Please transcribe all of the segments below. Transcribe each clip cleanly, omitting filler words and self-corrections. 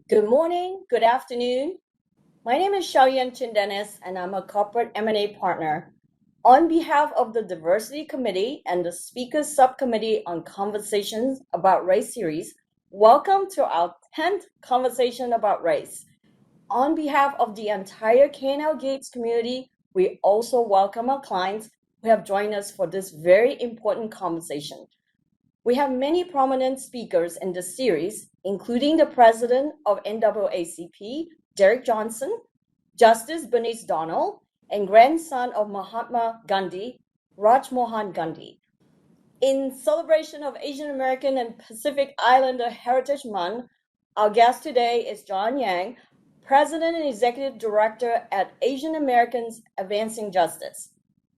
Good morning, good afternoon. My name is Shiau Chindenis, and I'm a corporate M&A partner. On behalf of the Diversity Committee and the Speakers Subcommittee on Conversations About Race series, welcome to our 10th Conversation About Race. On behalf of the entire K&L Gates community, we also welcome our clients who have joined us for this very important conversation. We have many prominent speakers in this series, including the president of NAACP, Derek Johnson, Justice Bernice Donald, and grandson of Mahatma Gandhi, Raj Mohan Gandhi. In celebration of Asian American and Pacific Islander Heritage Month, our guest today is John Yang, President and Executive Director at Asian Americans Advancing Justice.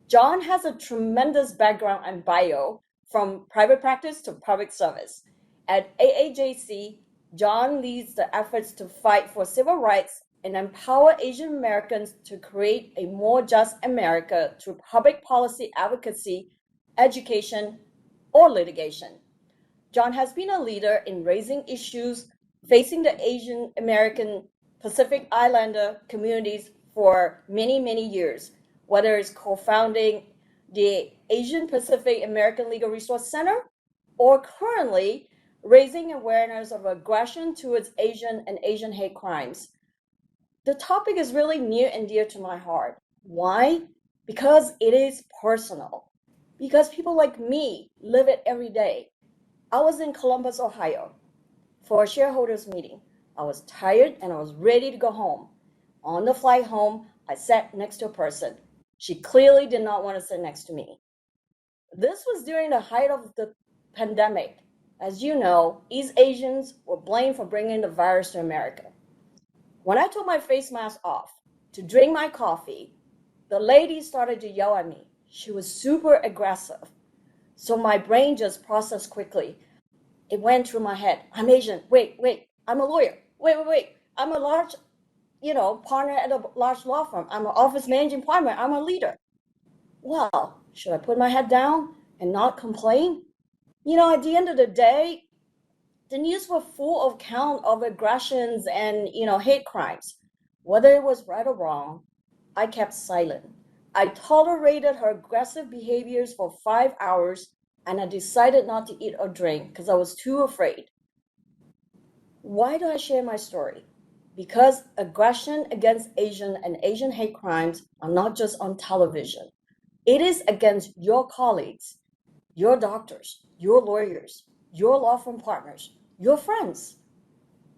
John has a tremendous background and bio, from private practice to public service. At AAJC, John leads the efforts to fight for civil rights and empower Asian Americans to create a more just America through public policy advocacy, education, or litigation. John has been a leader in raising issues facing the Asian American Pacific Islander communities for many, many years, whether it's co-founding the Asian Pacific American Legal Resource Center, or currently raising awareness of aggression towards Asian and Asian hate crimes. The topic is really near and dear to my heart. Why? Because it is personal. Because people like me live it every day. I was in Columbus, Ohio for a shareholders meeting. I was tired and I was ready to go home. On the flight home, I sat next to a person. She clearly did not want to sit next to me. This was during the height of the pandemic. As you know, East Asians were blamed for bringing the virus to America. When I took my face mask off to drink my coffee, the lady started to yell at me. She was super aggressive. So my brain just processed quickly. It went through my head. I'm Asian. Wait, I'm a lawyer. Wait. I'm a large partner at a large law firm. I'm an office managing partner. I'm a leader. Well, should I put my head down and not complain? At the end of the day, the news were full of count of aggressions and, hate crimes. Whether it was right or wrong, I kept silent. I tolerated her aggressive behaviors for 5 hours, and I decided not to eat or drink because I was too afraid. Why do I share my story? Because aggression against Asian and Asian hate crimes are not just on television. It is against your colleagues, your doctors, your lawyers, your law firm partners, your friends.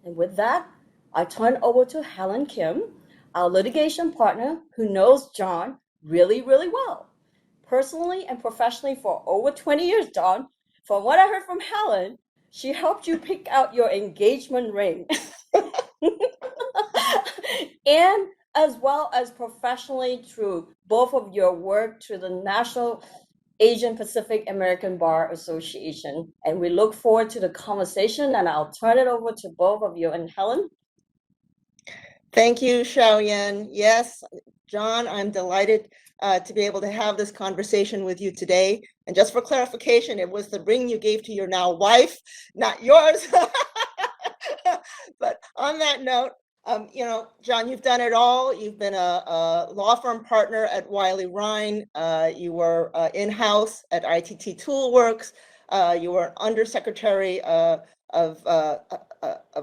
And with that, I turn over to Helen Kim, our litigation partner who knows John really, really well. Personally and professionally for over 20 years, John. From what I heard from Helen, she helped you pick out your engagement ring. And as well as professionally through both of your work through the National Asian Pacific American Bar Association. And we look forward to the conversation, and I'll turn it over to both of you. And Helen? Thank you, Shiau. Yes, John, I'm delighted to be able to have this conversation with you today. And just for clarification, it was the ring you gave to your now wife, not yours. But on that note, John, you've done it all. You've been a law firm partner at Wiley Rein. You were in-house at ITT Toolworks. You were Undersecretary of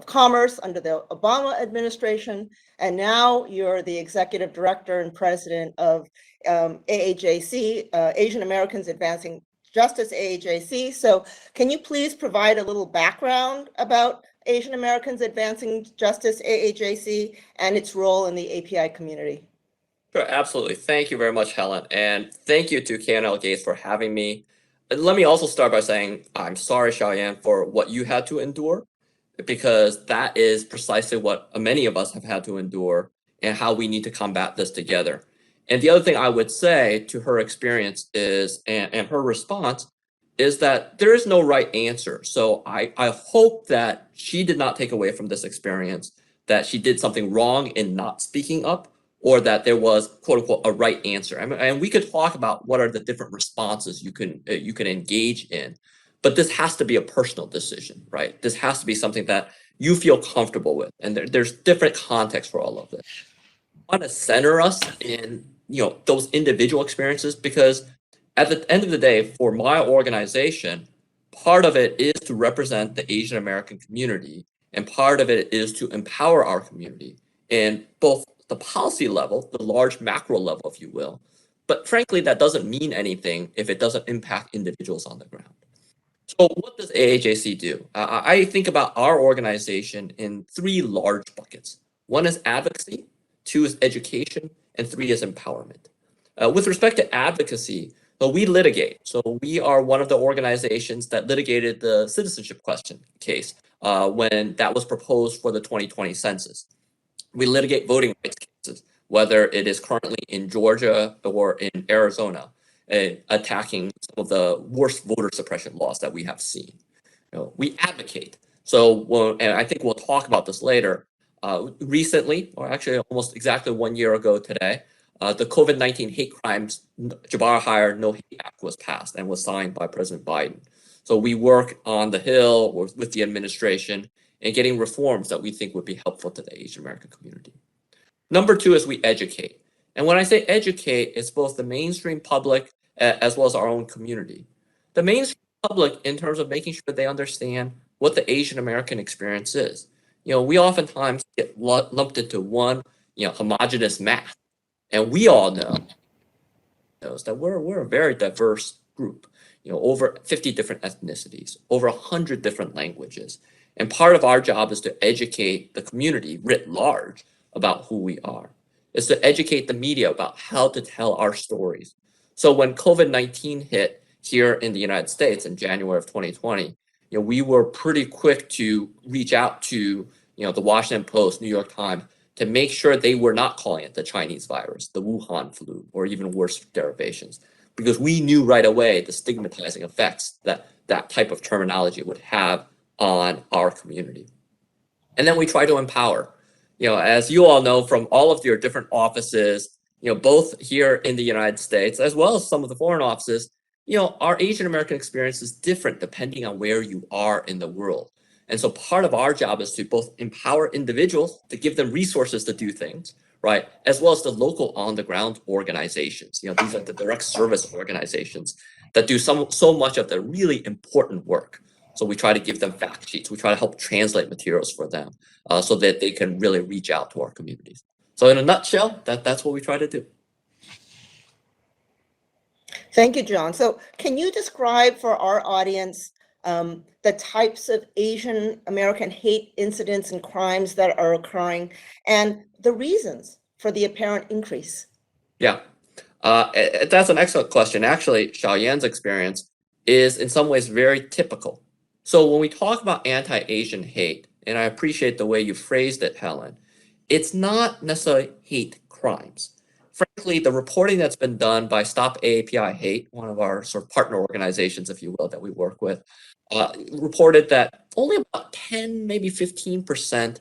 Commerce under the Obama administration. And now you're the Executive Director and President of AAJC, Asian Americans Advancing Justice, AAJC. So can you please provide a little background about Asian Americans Advancing Justice, AAJC, and its role in the API community? Sure, absolutely. Thank you very much, Helen. And thank you to K&L Gates for having me. Let me also start by saying I'm sorry, Shiau, for what you had to endure, because that is precisely what many of us have had to endure and how we need to combat this together. And the other thing I would say to her experience is, and her response, is that there is no right answer. So I hope that she did not take away from this experience that she did something wrong in not speaking up, or that there was, quote unquote, a right answer. And we could talk about what are the different responses you can engage in, but this has to be a personal decision, right? This has to be something that you feel comfortable with. And there's different contexts for all of this. I want to center us in those individual experiences, because at the end of the day, for my organization, part of it is to represent the Asian American community, and part of it is to empower our community in both the policy level, the large macro level, if you will. But frankly, that doesn't mean anything if it doesn't impact individuals on the ground. So what does AAJC do? I think about our organization in three large buckets. One is advocacy, two is education, and three is empowerment. With respect to advocacy, we litigate. So we are one of the organizations that litigated the citizenship question case when that was proposed for the 2020 census. We litigate voting rights cases, whether it is currently in Georgia or in Arizona, attacking some of the worst voter suppression laws that we have seen. We advocate. So, and I think we'll talk about this later. Recently, or actually almost exactly 1 year ago today, the COVID-19 hate crimes Jabbar Hire No Hate Act was passed and was signed by President Biden. So we work on the Hill or with the administration and getting reforms that we think would be helpful to the Asian American community. Number two is we educate. And when I say educate, it's both the mainstream public as well as our own community. The mainstream public in terms of making sure they understand what the Asian American experience is. We oftentimes get lumped into one, homogenous mass. And we all know that we're a very diverse group, over 50 different ethnicities, over 100 different languages. And part of our job is to educate the community writ large about who we are, is to educate the media about how to tell our stories. So when COVID-19 hit here in the United States in January of 2020, we were pretty quick to reach out to, the Washington Post, New York Times, to make sure they were not calling it the Chinese virus, the Wuhan flu, or even worse derivations, because we knew right away the stigmatizing effects that that type of terminology would have on our community. And then we try to empower. As you all know from all of your different offices, both here in the United States, as well as some of the foreign offices, our Asian American experience is different depending on where you are in the world. And so part of our job is to both empower individuals to give them resources to do things, right? As well as the local on the ground organizations. These are the direct service organizations that do so much of the really important work. So we try to give them fact sheets. We try to help translate materials for them so that they can really reach out to our communities. So in a nutshell, that's what we try to do. Thank you, John. So can you describe for our audience the types of Asian American hate incidents and crimes that are occurring and the reasons for the apparent increase? Yeah, that's an excellent question. Actually, Xiaoyan's experience is in some ways very typical. So when we talk about anti-Asian hate, and I appreciate the way you phrased it, Helen, it's not necessarily hate crimes. Frankly, the reporting that's been done by Stop AAPI Hate, one of our sort of partner organizations, if you will, that we work with, reported that only about 10, maybe 15%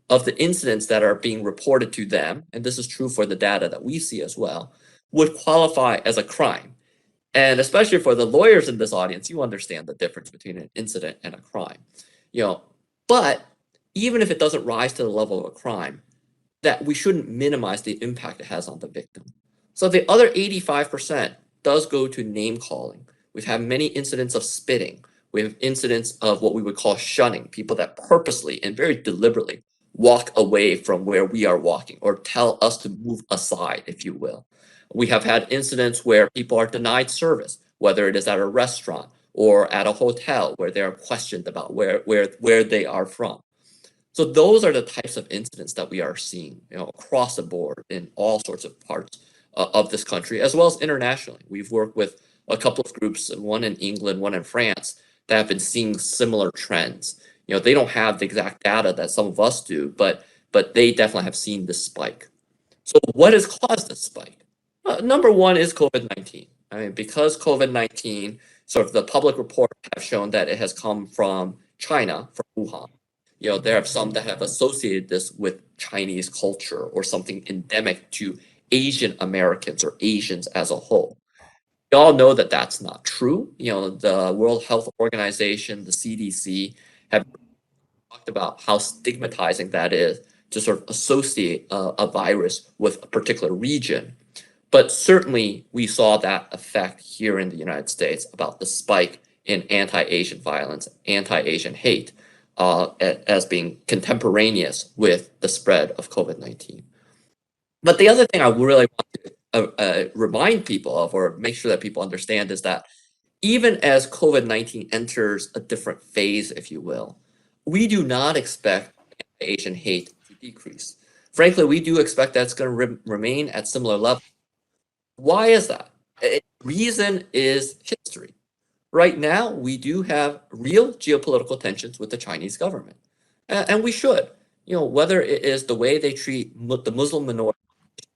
of the incidents that are being reported to them, and this is true for the data that we see as well, would qualify as a crime. And especially for the lawyers in this audience, you understand the difference between an incident and a crime. But even if it doesn't rise to the level of a crime, that we shouldn't minimize the impact it has on the victim. So the other 85% does go to name calling. We've had many incidents of spitting. We have incidents of what we would call shunning, people that purposely and very deliberately walk away from where we are walking or tell us to move aside, if you will. We have had incidents where people are denied service, whether it is at a restaurant or at a hotel where they are questioned about where they are from. So those are the types of incidents that we are seeing, across the board in all sorts of parts of this country, as well as internationally. We've worked with a couple of groups, one in England, one in France, that have been seeing similar trends. They don't have the exact data that some of us do, but they definitely have seen this spike. So what has caused this spike? Number one is COVID-19. I mean, because COVID-19, sort of the public reports have shown that it has come from China, from Wuhan. There are some that have associated this with Chinese culture or something endemic to Asian Americans or Asians as a whole. We all know that that's not true. The World Health Organization, the CDC, have talked about how stigmatizing that is to sort of associate a virus with a particular region. But certainly we saw that effect here in the United States about the spike in anti-Asian violence, anti-Asian hate, as being contemporaneous with the spread of COVID-19. But the other thing I really want to remind people of, or make sure that people understand, is that even as COVID-19 enters a different phase, if you will, we do not expect Asian hate to decrease. Frankly, we do expect that's going to remain at similar levels. Why is that? Reason is history. Right now, we do have real geopolitical tensions with the Chinese government, and we should. Whether it is the way they treat the Muslim minority,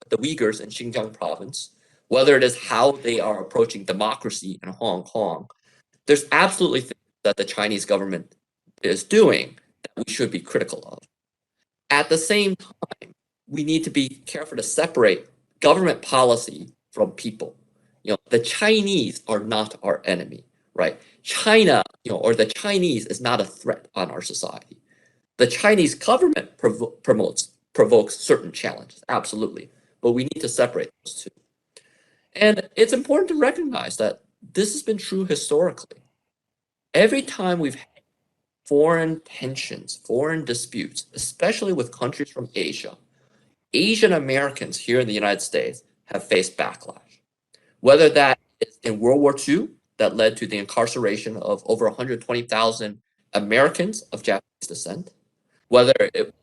the Uyghurs in Xinjiang province, whether it is how they are approaching democracy in Hong Kong, there's absolutely things that the Chinese government is doing that we should be critical of. At the same time, we need to be careful to separate government policy from people. The Chinese are not our enemy, right? China, or the Chinese is not a threat on our society. The Chinese government provokes certain challenges, absolutely, but we need to separate those two. And it's important to recognize that this has been true historically. Every time we've had foreign tensions, foreign disputes, especially with countries from Asia, Asian Americans here in the United States have faced backlash. Whether that is in World War II, that led to the incarceration of over 120,000 Americans of Japanese descent, whether it was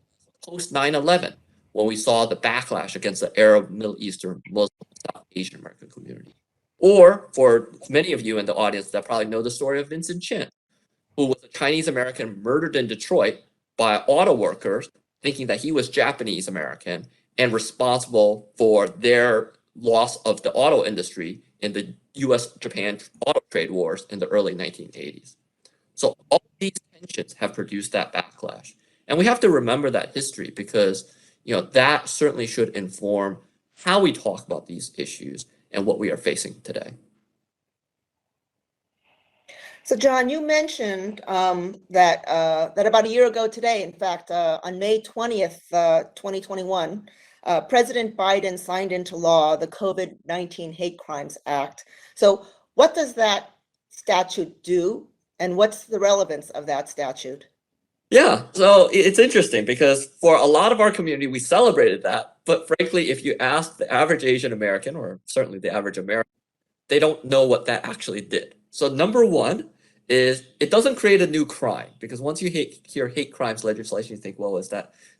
post 9/11, when we saw the backlash against the Arab, Middle Eastern, Muslim, South Asian American community, or for many of you in the audience that probably know the story of Vincent Chin, who was a Chinese American murdered in Detroit by auto workers thinking that he was Japanese American and responsible for their loss of the auto industry in the US-Japan auto trade wars in the early 1980s. So all these tensions have produced that backlash. And we have to remember that history because that certainly should inform how we talk about these issues and what we are facing today. So, John, you mentioned that about a year ago today, in fact, on May 20th, 2021, President Biden signed into law the COVID-19 Hate Crimes Act. So what does that statute do, and what's the relevance of that statute? Yeah, so it's interesting because for a lot of our community, we celebrated that. But frankly, if you ask the average Asian American, or certainly the average American, they don't know what that actually did. So number one is it doesn't create a new crime, because once you hear hate crimes legislation, you think, well,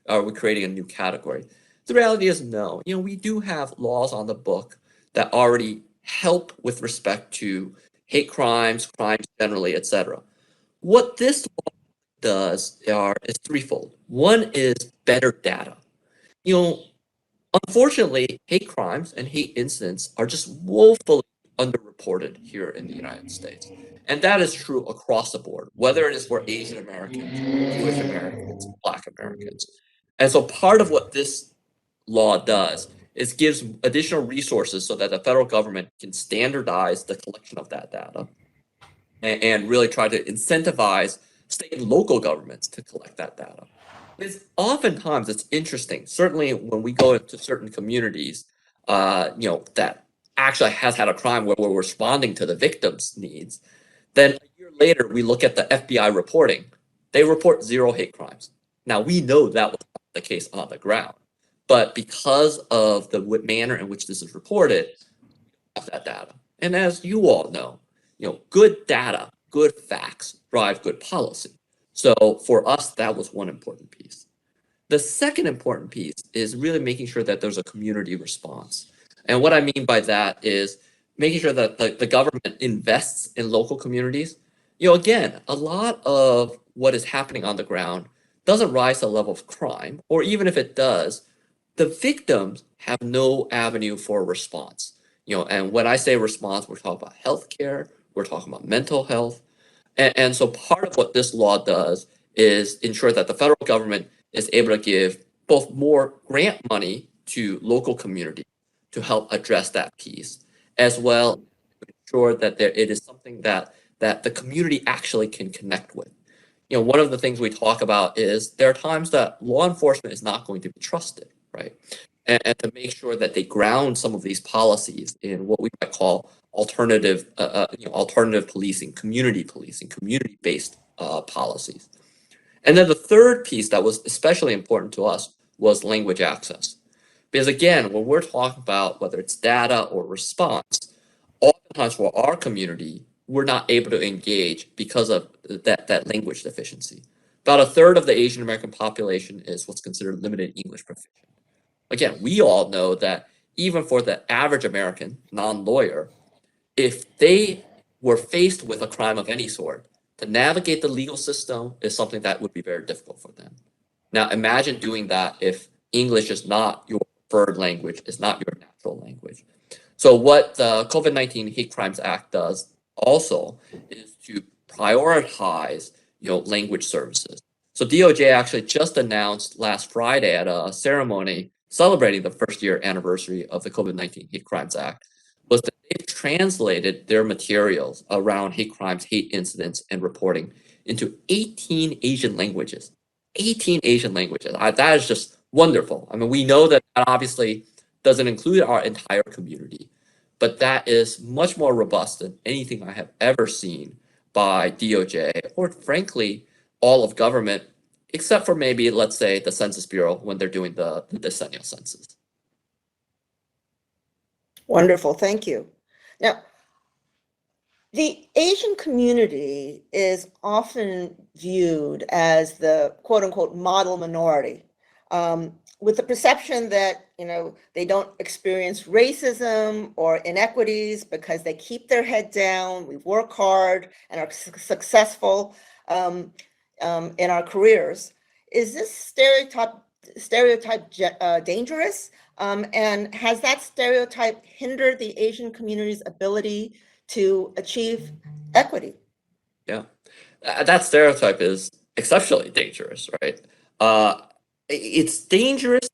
are we creating a new category? The reality is no. We do have laws on the book that already help with respect to hate crimes, crimes generally, etc. What this law does is threefold. One is better data. Unfortunately, hate crimes and hate incidents are just woefully underreported here in the United States. And that is true across the board, whether it is for Asian Americans, Jewish Americans, Black Americans. And so part of what this law does is gives additional resources so that the federal government can standardize the collection of that data and really try to incentivize state and local governments to collect that data. Oftentimes it's interesting, certainly when we go into certain communities, that actually has had a crime where we're responding to the victim's needs. Then a year later, we look at the FBI reporting. They report 0 hate crimes. Now, we know that was not the case on the ground, but because of the manner in which this is reported, we have that data. And as you all know, good data, good facts drive good policy. So for us, that was one important piece. The second important piece is really making sure that there's a community response. And what I mean by that is making sure that the government invests in local communities. Again, a lot of what is happening on the ground doesn't rise to the level of crime, or even if it does, the victims have no avenue for response. And when I say response, we're talking about healthcare, we're talking about mental health. And so part of what this law does is ensure that the federal government is able to give both more grant money to local communities to help address that piece, as well as ensure that it is something that the community actually can connect with. one of the things we talk about is there are times that law enforcement is not going to be trusted, right? And to make sure that they ground some of these policies in what we might call alternative policing, community-based policies. And then the third piece that was especially important to us was language access. Because again, when we're talking about whether it's data or response, oftentimes for our community, we're not able to engage because of that language deficiency. About a third of the Asian American population is what's considered limited English proficient. Again, we all know that even for the average American, non-lawyer, if they were faced with a crime of any sort, to navigate the legal system is something that would be very difficult for them. Now, imagine doing that if English is not your preferred language, is not your natural language. So what the COVID-19 Hate Crimes Act does also is to prioritize, language services. So DOJ actually just announced last Friday at a ceremony celebrating the first year anniversary of the COVID-19 Hate Crimes Act was that they've translated their materials around hate crimes, hate incidents, and reporting into 18 Asian languages. 18 Asian languages. That is just wonderful. I mean, we know that obviously doesn't include our entire community, but that is much more robust than anything I have ever seen by DOJ or frankly, all of government, except for maybe, let's say, the Census Bureau when they're doing the decennial census. Wonderful, thank you. Now, the Asian community is often viewed as the quote unquote model minority, with the perception that they don't experience racism or inequities because they keep their head down, we work hard and are successful in our careers. Is this stereotype dangerous? And has that stereotype hindered the Asian community's ability to achieve equity? Yeah, that stereotype is exceptionally dangerous, right? It's dangerous,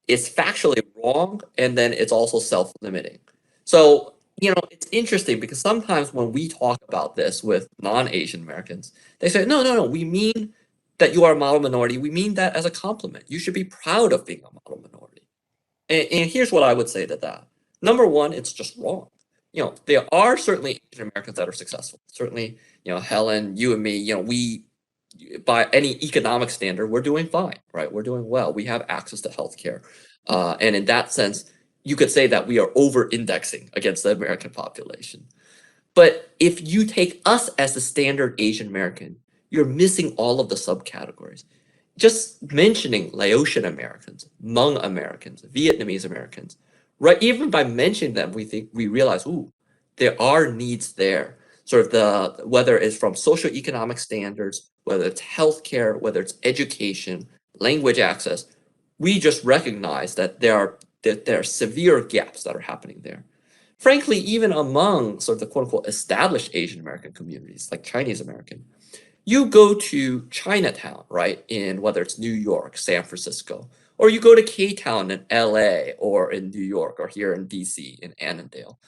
it's factually wrong, and then it's also self-limiting. So, it's interesting because sometimes when we talk about this with non-Asian Americans, they say, no, we mean that you are a model minority. We mean that as a compliment. You should be proud of being a model minority. And here's what I would say to that. Number one, it's just wrong. There are certainly Asian Americans that are successful. Certainly, Helen, you and me, we, by any economic standard, we're doing fine, right? We're doing well. We have access to healthcare. And in that sense, you could say that we are over-indexing against the American population. But if you take us as the standard Asian American, you're missing all of the subcategories. Just mentioning Laotian Americans, Hmong Americans, Vietnamese Americans, right? Even by mentioning them, we realize, ooh, there are needs there. Sort of whether it's from socioeconomic standards, whether it's healthcare, whether it's education, language access, we just recognize that there are severe gaps that are happening there. Frankly, even among sort of the quote unquote established Asian American communities, like Chinese American, you go to Chinatown, right, in whether it's New York, San Francisco, or you go to K-Town in LA or in New York or here in DC in Annandale.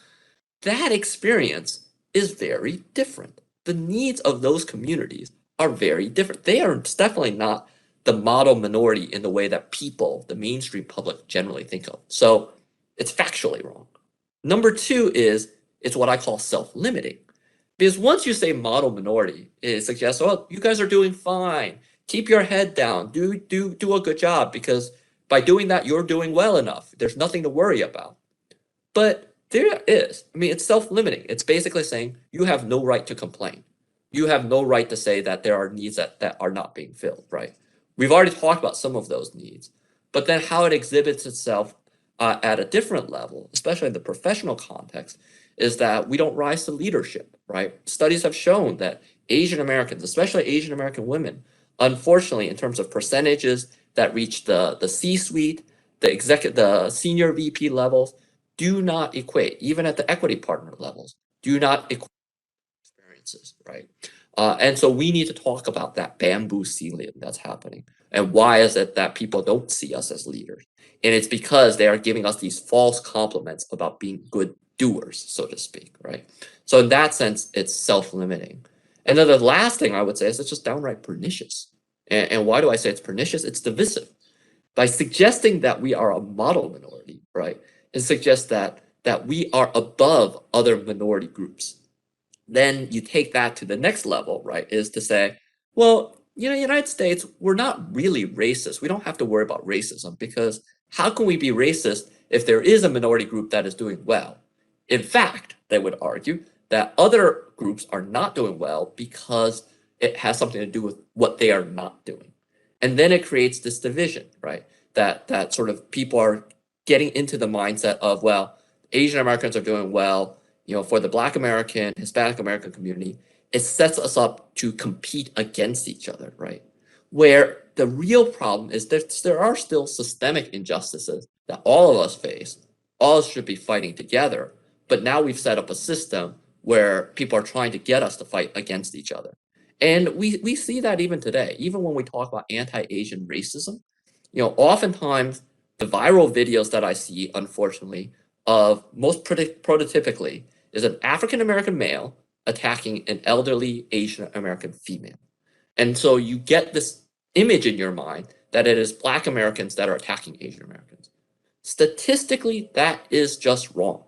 That experience is very different. The needs of those communities are very different. They are definitely not the model minority in the way that people, the mainstream public, generally think of. So it's factually wrong. Number two is it's what I call self-limiting. Because once you say model minority, it suggests, oh, you guys are doing fine. Keep your head down. Do a good job because by doing that, you're doing well enough. There's nothing to worry about. But there is. I mean, it's self-limiting. It's basically saying you have no right to complain. You have no right to say that there are needs that are not being filled, right? We've already talked about some of those needs. But then how it exhibits itself at a different level, especially in the professional context, is that we don't rise to leadership, right? Studies have shown that Asian Americans, especially Asian American women, unfortunately, in terms of percentages that reach the C-suite, the senior VP levels, do not equate, even at the equity partner levels, do not equate experiences, right? And so we need to talk about that bamboo ceiling that's happening. And why is it that people don't see us as leaders? And it's because they are giving us these false compliments about being good doers, so to speak, right? So in that sense, it's self-limiting. And then the last thing I would say is it's just downright pernicious. And why do I say it's pernicious? It's divisive. By suggesting that we are a model minority, right, it suggests that we are above other minority groups. Then you take that to the next level, right, is to say, well, United States, we're not really racist. We don't have to worry about racism because how can we be racist if there is a minority group that is doing well? In fact, they would argue that other groups are not doing well because it has something to do with what they are not doing. And then it creates this division, right? That sort of people are getting into the mindset of, well, Asian Americans are doing well, for the Black American, Hispanic American community, it sets us up to compete against each other, right? Where the real problem is that there are still systemic injustices that all of us face. All of us should be fighting together. But now we've set up a system where people are trying to get us to fight against each other. And we see that even today, even when we talk about anti-Asian racism, oftentimes the viral videos that I see, unfortunately, of most prototypically is an African American male attacking an elderly Asian American female. And so you get this image in your mind that it is Black Americans that are attacking Asian Americans. Statistically, that is just wrong.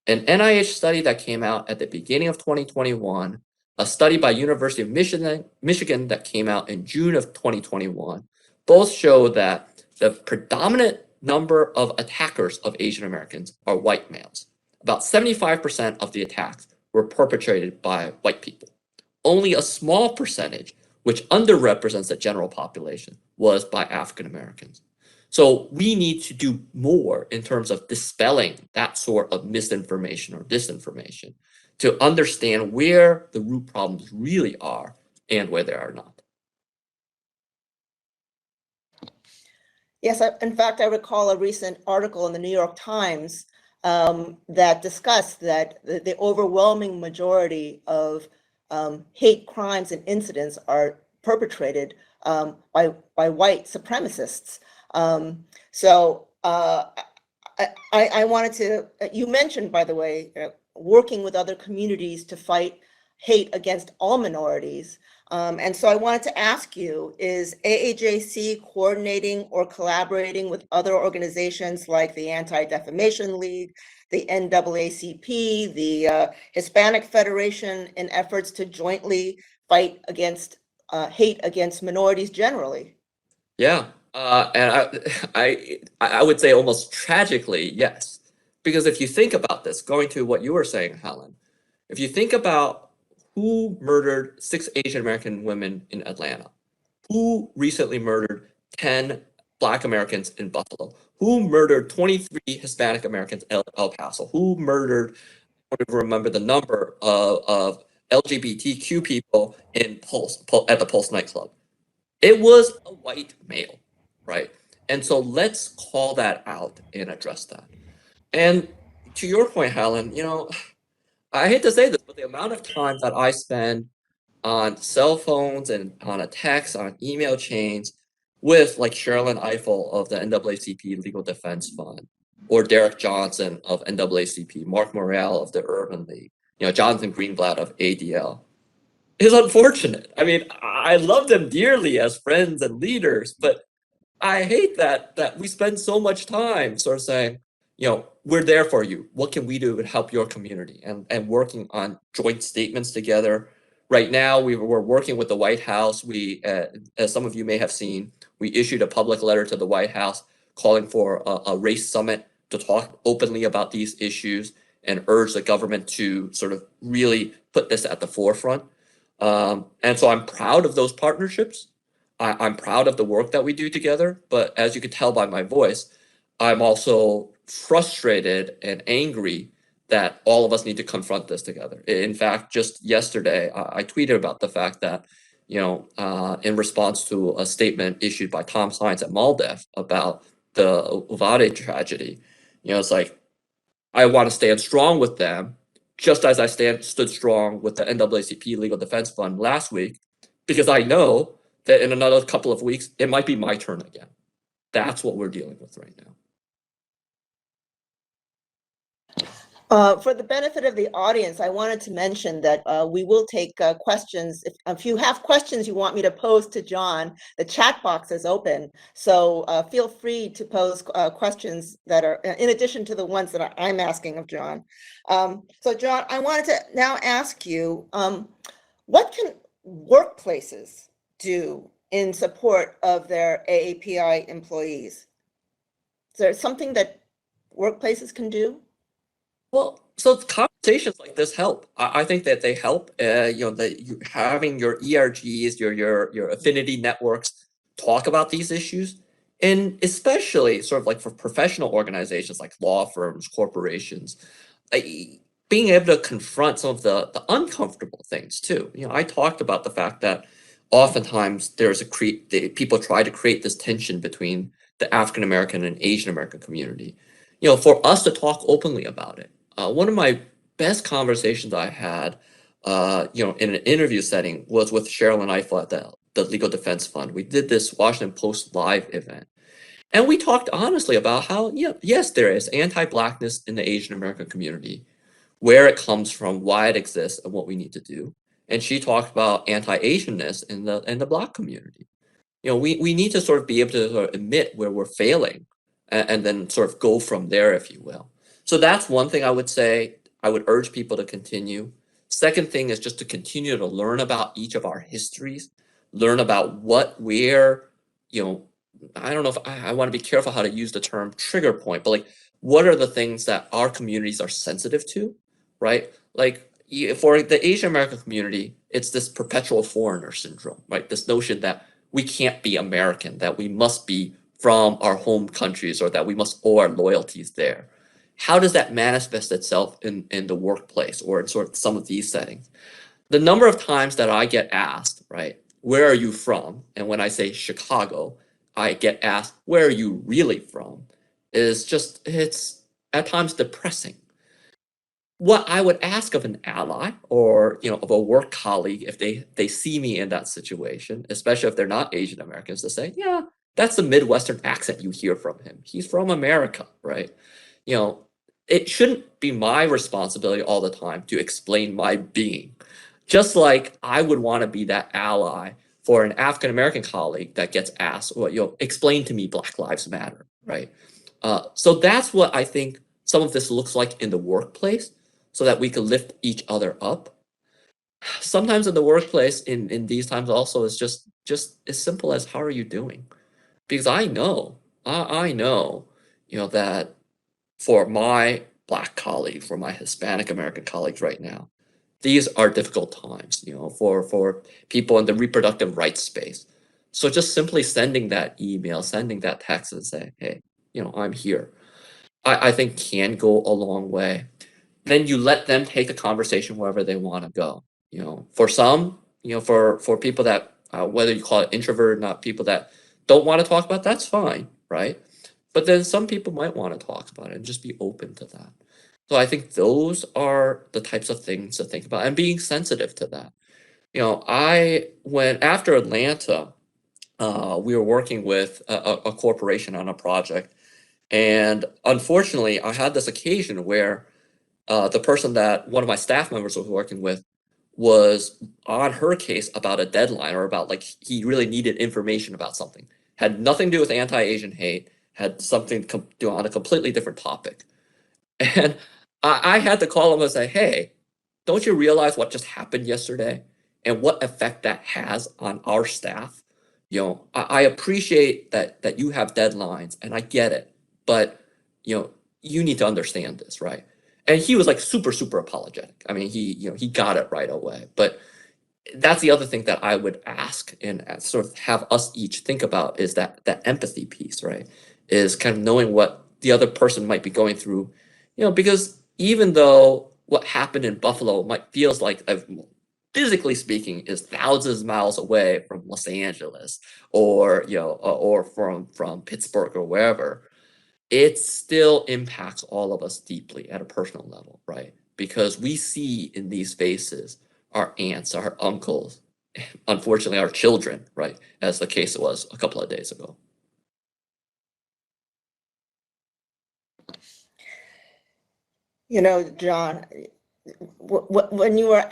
An NIH study that came out at the beginning of 2021, a study by University of Michigan that came out in June of 2021, both show that the predominant number of attackers of Asian Americans are white males. About 75% of the attacks were perpetrated by white people. Only a small percentage, which underrepresents the general population, was by African Americans. So we need to do more in terms of dispelling that sort of misinformation or disinformation to understand where the root problems really are and where they are not. Yes, in fact, I recall a recent article in the New York Times that discussed that the overwhelming majority of hate crimes and incidents are perpetrated by white supremacists. So I wanted to, you mentioned, by the way, working with other communities to fight hate against all minorities. And so I wanted to ask you, is AAJC coordinating or collaborating with other organizations like the Anti-Defamation League, the NAACP, the Hispanic Federation in efforts to jointly fight against hate against minorities generally? Yeah, and I would say almost tragically, yes. Because if you think about this, going to what you were saying, Helen, if you think about who murdered 6 Asian American women in Atlanta, who recently murdered 10 Black Americans in Buffalo, who murdered 23 Hispanic Americans in El Paso, who murdered, I don't even remember the number of LGBTQ people in Pulse at the Pulse nightclub. It was a white male, right? And so let's call that out and address that. And to your point, Helen, I hate to say this, but the amount of time that I spend on cell phones and on a text, on email chains with like Sherilyn Ifill of the NAACP Legal Defense Fund, or Derek Johnson of NAACP, Mark Morrell of the Urban League, Jonathan Greenblatt of ADL, is unfortunate. I mean, I love them dearly as friends and leaders, but I hate that we spend so much time sort of saying, we're there for you. What can we do to help your community? And working on joint statements together. Right now, we're working with the White House. We, as some of you may have seen, we issued a public letter to the White House calling for a race summit to talk openly about these issues and urge the government to sort of really put this at the forefront. And so I'm proud of those partnerships. I'm proud of the work that we do together, but as you can tell by my voice, I'm also frustrated and angry that all of us need to confront this together. In fact, just yesterday, I tweeted about the fact that, in response to a statement issued by Tom Sines at MALDEF about the Uvalde tragedy, it's like, I want to stand strong with them, just as I stood strong with the NAACP Legal Defense Fund last week, because I know that in another couple of weeks, it might be my turn again. That's what we're dealing with right now. For the benefit of the audience, I wanted to mention that we will take questions. If you have questions you want me to pose to John, the chat box is open. So feel free to pose questions that are in addition to the ones that I'm asking of John. So John, I wanted to now ask you, what can workplaces do in support of their AAPI employees? Is there something that workplaces can do? Well, so conversations like this help. I think that they help. That you having your ERGs, your affinity networks talk about these issues, and especially sort of like for professional organizations like law firms, corporations, being able to confront some of the uncomfortable things too. I talked about the fact that oftentimes people try to create this tension between the African American and Asian American community. For us to talk openly about it. One of my best conversations I had, in an interview setting was with Sherilyn Eiffel at the Legal Defense Fund. We did this Washington Post Live event. And we talked honestly about how, yes, there is anti-Blackness in the Asian American community, where it comes from, why it exists, and what we need to do. And she talked about anti-Asianness in the Black community. We need to sort of be able to sort of admit where we're failing and then sort of go from there, if you will. So that's one thing I would say I would urge people to continue. Second thing is just to continue to learn about each of our histories, learn about I don't know if I want to be careful how to use the term trigger point, but like, what are the things that our communities are sensitive to, right? Like for the Asian American community, it's this perpetual foreigner syndrome, right? This notion that we can't be American, that we must be from our home countries or that we must owe our loyalties there. How does that manifest itself in the workplace or in sort of some of these settings? The number of times that I get asked, right, where are you from? And when I say Chicago, I get asked, where are you really from? It's at times depressing. What I would ask of an ally or of a work colleague if they see me in that situation, especially if they're not Asian Americans, to say, yeah, that's the Midwestern accent you hear from him. He's from America, right? It shouldn't be my responsibility all the time to explain my being. Just like I would want to be that ally for an African American colleague that gets asked, well, explain to me Black Lives Matter, right? So that's what I think some of this looks like in the workplace, so that we can lift each other up. Sometimes in the workplace, in these times also, is just as simple as how are you doing? Because I know, that for my Black colleagues, for my Hispanic American colleagues right now, these are difficult times, for people in the reproductive rights space. So just simply sending that email, sending that text and say, hey, I'm here, I think can go a long way. Then you let them take the conversation wherever they want to go. For some, for people that, whether you call it introvert or not, people that don't want to talk about, that's fine, right? But then some people might want to talk about it and just be open to that. So I think those are the types of things to think about and being sensitive to that. When after Atlanta, we were working with a corporation on a project. And unfortunately, I had this occasion where the person that one of my staff members was working with was on her case about a deadline or about like he really needed information about something. Had nothing to do with anti-Asian hate, had something to do on a completely different topic. And I had to call him and say, hey, don't you realize what just happened yesterday and what effect that has on our staff? I appreciate that you have deadlines and I get it, but you need to understand this, right? And he was like super, super apologetic. I mean, he got it right away. But that's the other thing that I would ask and sort of have us each think about is that empathy piece, right? Is kind of knowing what the other person might be going through, because even though what happened in Buffalo feels like, physically speaking, is thousands of miles away from Los Angeles or or from Pittsburgh or wherever, it still impacts all of us deeply at a personal level, right? Because we see in these faces our aunts, our uncles, unfortunately our children, right? As the case was a couple of days ago. You know, John, when you were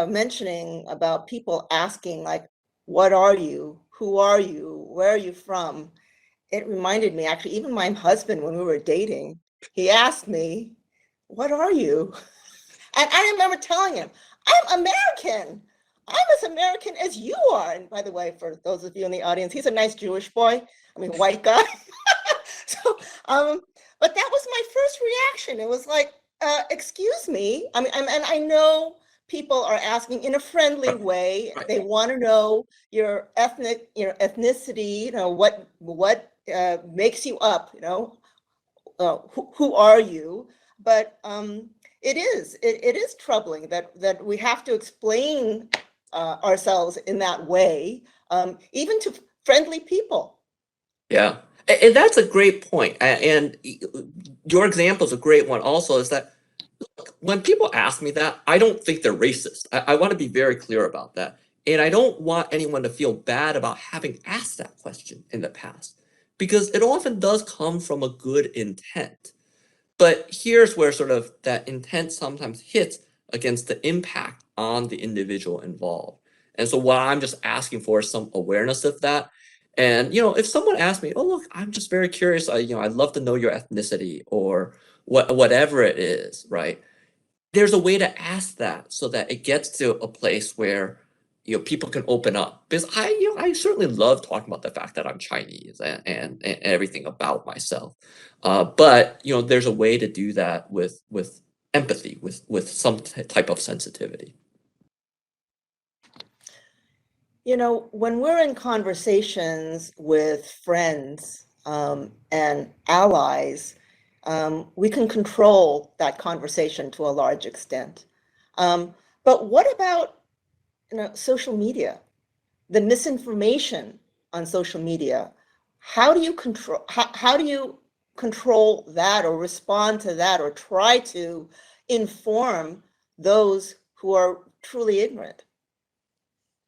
mentioning about people asking, like, what are you? Who are you? Where are you from? It reminded me, actually, even my husband, when we were dating, he asked me, what are you? And I remember telling him, I'm American. I'm as American as you are. And by the way, for those of you in the audience, he's a nice Jewish boy. I mean, white guy. So, but that was my first reaction. It was like, excuse me. I mean, and I know people are asking in a friendly way. Right. They want to know your ethnicity. You know, what makes you up. You know, who are you? But it is troubling that we have to explain ourselves in that way, even to friendly people. Yeah. And that's a great point. And your example is a great one also, is that when people ask me that, I don't think they're racist. I want to be very clear about that. And I don't want anyone to feel bad about having asked that question in the past, because it often does come from a good intent. But here's where sort of that intent sometimes hits against the impact on the individual involved. And so what I'm just asking for is some awareness of that. And if someone asks me, "Oh, look, I'm just very curious. I'd love to know your ethnicity," or whatever it is, right? There's a way to ask that so that it gets to a place where people can open up, because I certainly love talking about the fact that I'm Chinese and everything about myself, but there's a way to do that with empathy, with some type of sensitivity. You know, when we're in conversations with friends and allies, we can control that conversation to a large extent. But what about social media, the misinformation on social media? How do you control that, or respond to that, or try to inform those who are truly ignorant?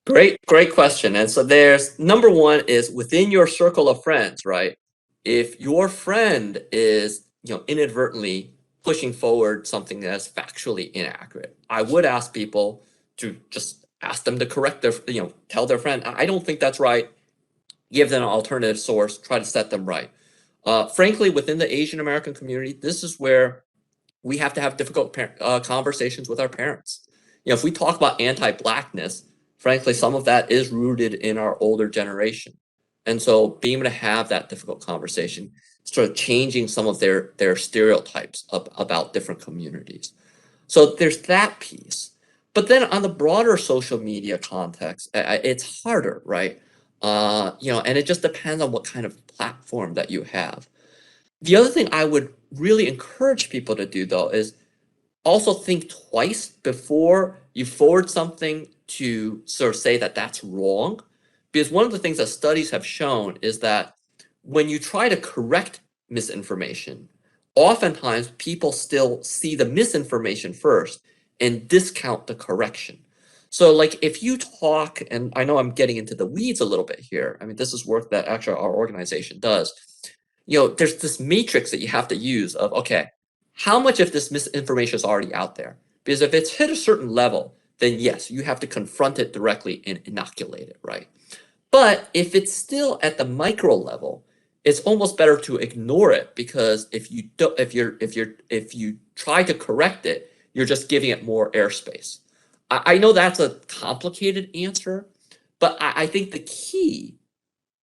Great question. And so there's number one is within your circle of friends, right? If your friend is, inadvertently pushing forward something that's factually inaccurate, I would ask people to just ask them to correct their, tell their friend, I don't think that's right. Give them an alternative source, try to set them right. Frankly, within the Asian American community, this is where we have to have difficult conversations with our parents. If we talk about anti-blackness, frankly, some of that is rooted in our older generation. And so being able to have that difficult conversation, sort of changing some of their stereotypes about different communities. So there's that piece. But then on the broader social media context, it's harder, right? And it just depends on what kind of platform that you have. The other thing I would really encourage people to do, though, is also think twice before you forward something to sort of say that that's wrong. Because one of the things that studies have shown is that when you try to correct misinformation, oftentimes people still see the misinformation first and discount the correction. So, like, if you talk, and I know I'm getting into the weeds a little bit here. I mean, this is work that actually our organization does. There's this matrix that you have to use of, okay, how much of this misinformation is already out there? Because if it's hit a certain level, then yes, you have to confront it directly and inoculate it, right? But if it's still at the micro level, it's almost better to ignore it, because if you try to correct it, you're just giving it more airspace. I know that's a complicated answer, but I think the key,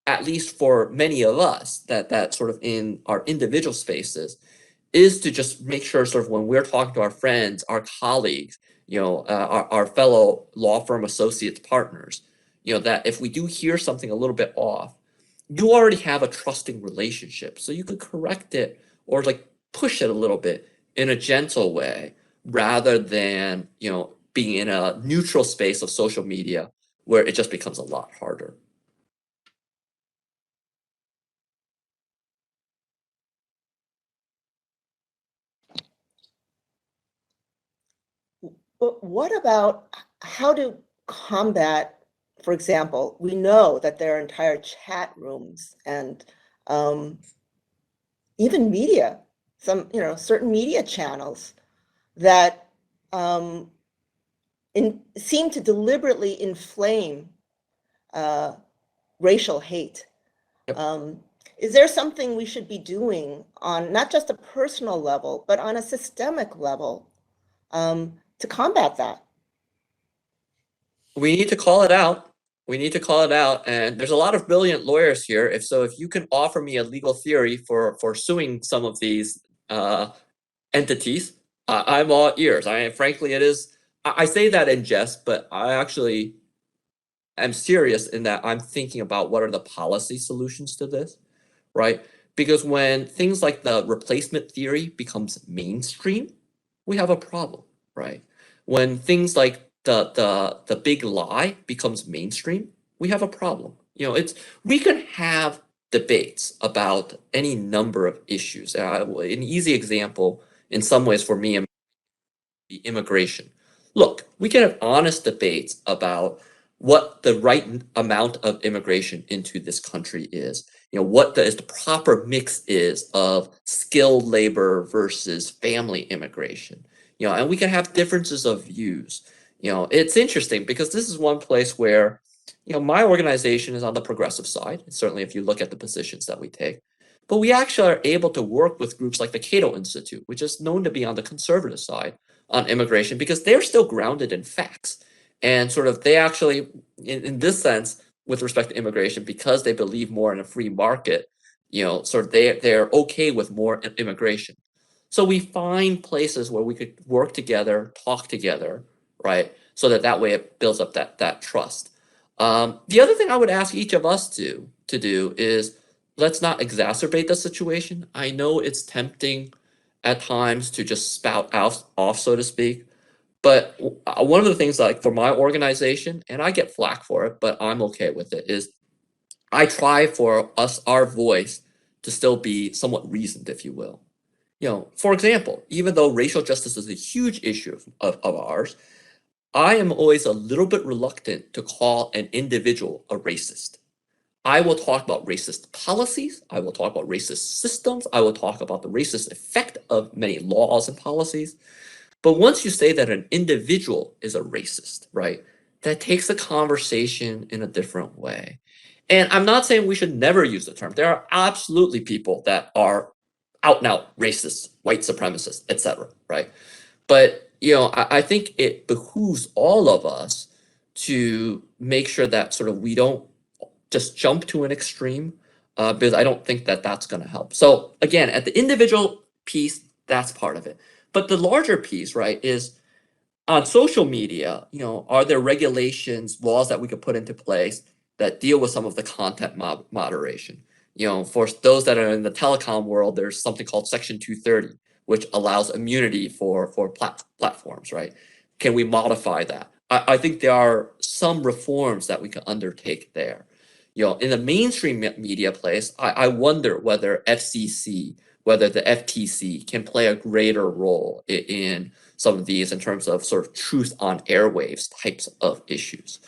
at least for many of us, that sort of in our individual spaces, is to just make sure, sort of when we're talking to our friends, our colleagues, our fellow law firm associates, partners, that if we do hear something a little bit off, you already have a trusting relationship, so you could correct it or like push it a little bit in a gentle way, rather than being in a neutral space of social media where it just becomes a lot harder. But what about how to combat, for example, we know that there are entire chat rooms and even media, certain media channels that seem to deliberately inflame racial hate. Yep. Is there something we should be doing on not just a personal level, but on a systemic level to combat that? We need to call it out. We need to call it out. And there's a lot of brilliant lawyers here. If you can offer me a legal theory for suing some of these entities, I'm all ears. Frankly, it is. I say that in jest, but I actually am serious in that I'm thinking about what are the policy solutions to this, right? Because when things like the replacement theory becomes mainstream, we have a problem, right? When things like the big lie becomes mainstream, we have a problem. We can have debates about any number of issues. An easy example, in some ways, for me, the immigration. Look, we can have honest debates about what the right amount of immigration into this country is. What the proper mix is of skilled labor versus family immigration. And we can have differences of views. It's interesting because this is one place where, my organization is on the progressive side. Certainly, if you look at the positions that we take. But we actually are able to work with groups like the Cato Institute, which is known to be on the conservative side on immigration because they're still grounded in facts. And sort of they actually, in this sense, with respect to immigration, because they believe more in a free market, sort of they're okay with more immigration. So we find places where we could work together, talk together, right? So that way it builds up that trust. The other thing I would ask each of us to do is let's not exacerbate the situation. I know it's tempting at times to just spout out off, so to speak. But one of the things, like for my organization, and I get flack for it, but I'm okay with it, is I try for our voice to still be somewhat reasoned, if you will. For example, even though racial justice is a huge issue of ours, I am always a little bit reluctant to call an individual a racist. I will talk about racist policies. I will talk about racist systems. I will talk about the racist effect of many laws and policies. But once you say that an individual is a racist, right, that takes the conversation in a different way. And I'm not saying we should never use the term. There are absolutely people that are out and out racists, white supremacists, etc. Right? But I think it behooves all of us to make sure that sort of we don't just jump to an extreme, because I don't think that that's going to help. So again, at the individual piece, that's part of it. But the larger piece, right, is on social media, are there regulations, laws that we could put into place that deal with some of the content moderation? For those that are in the telecom world, there's something called Section 230, which allows immunity for platforms, right? Can we modify that? I think there are some reforms that we can undertake there. In the mainstream media place, I wonder whether FCC, whether the FTC can play a greater role in some of these in terms of sort of truth on airwaves types of issues.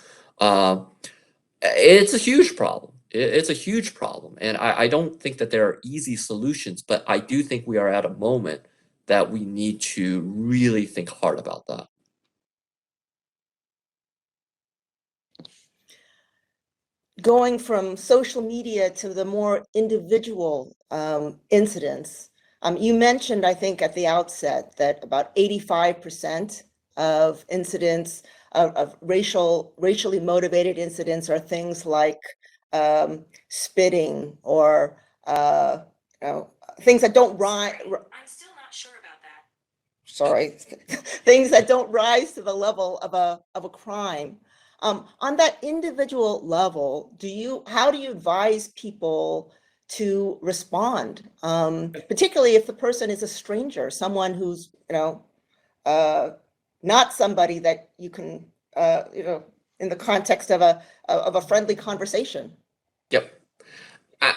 It's a huge problem. It's a huge problem. And I don't think that there are easy solutions, but I do think we are at a moment that we need to really think hard about that. Going from social media to the more individual incidents, you mentioned, I think, at the outset that about 85% of incidents of racially motivated incidents are things like spitting or things that don't rise. I'm still not sure about that. Sorry, things that don't rise to the level of a crime. On that individual level, how do you advise people to respond, particularly if the person is a stranger, someone who's not somebody that you can in the context of a friendly conversation? Yep.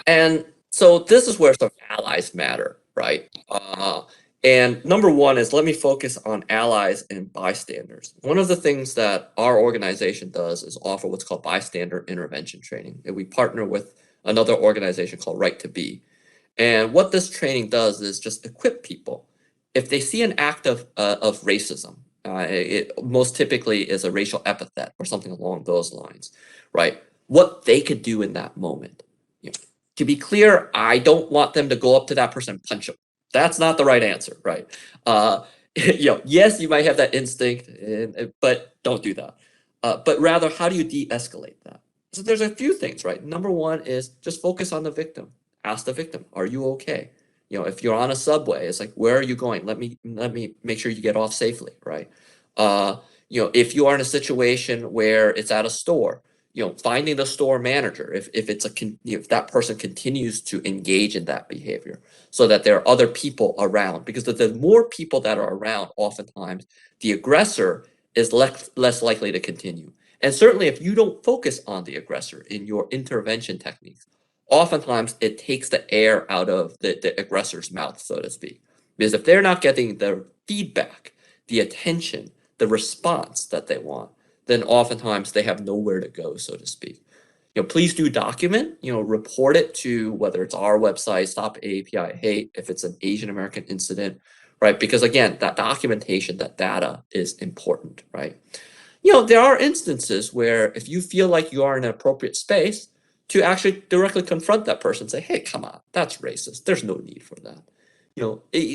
And so this is where some allies matter, right? And number one is let me focus on allies and bystanders. One of the things that our organization does is offer what's called bystander intervention training. And we partner with another organization called Right to Be. And what this training does is just equip people if they see an act of racism, it most typically is a racial epithet or something along those lines, right? What they could do in that moment. You know, to be clear, I don't want them to go up to that person and punch them. That's not the right answer, right? Yes, you might have that instinct, but don't do that. But rather, how do you de-escalate that? So there's a few things, right? Number one is just focus on the victim. Ask the victim, are you okay? If you're on a subway, it's like, where are you going? Let me make sure you get off safely, right? If you are in a situation where it's at a store, finding the store manager, if if that person continues to engage in that behavior, so that there are other people around, because the more people that are around, oftentimes the aggressor is less likely to continue. And certainly, if you don't focus on the aggressor in your intervention techniques, oftentimes it takes the air out of the aggressor's mouth, so to speak. Because if they're not getting the feedback, the attention, the response that they want, then oftentimes they have nowhere to go, so to speak. Please do document, report it to whether it's our website, Stop AAPI Hate, if it's an Asian American incident, right? Because again, that documentation, that data is important, right? There are instances where if you feel like you are in an appropriate space, to actually directly confront that person and say, hey, come on, that's racist. There's no need for that.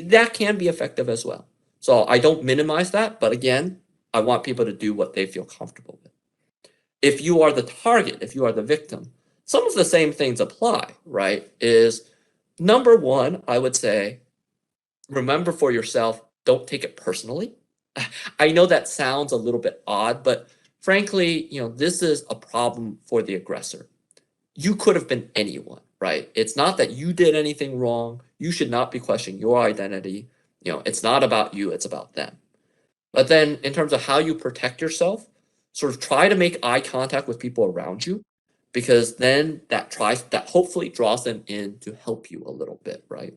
That can be effective as well. So I don't minimize that, but again, I want people to do what they feel comfortable with. If you are the target, if you are the victim, some of the same things apply, right? Is number one, I would say, remember for yourself, don't take it personally. I know that sounds a little bit odd, but frankly, this is a problem for the aggressor. You could have been anyone, right? It's not that you did anything wrong. You should not be questioning your identity. It's not about you, it's about them. But then in terms of how you protect yourself, sort of try to make eye contact with people around you, because then that hopefully draws them in to help you a little bit, right?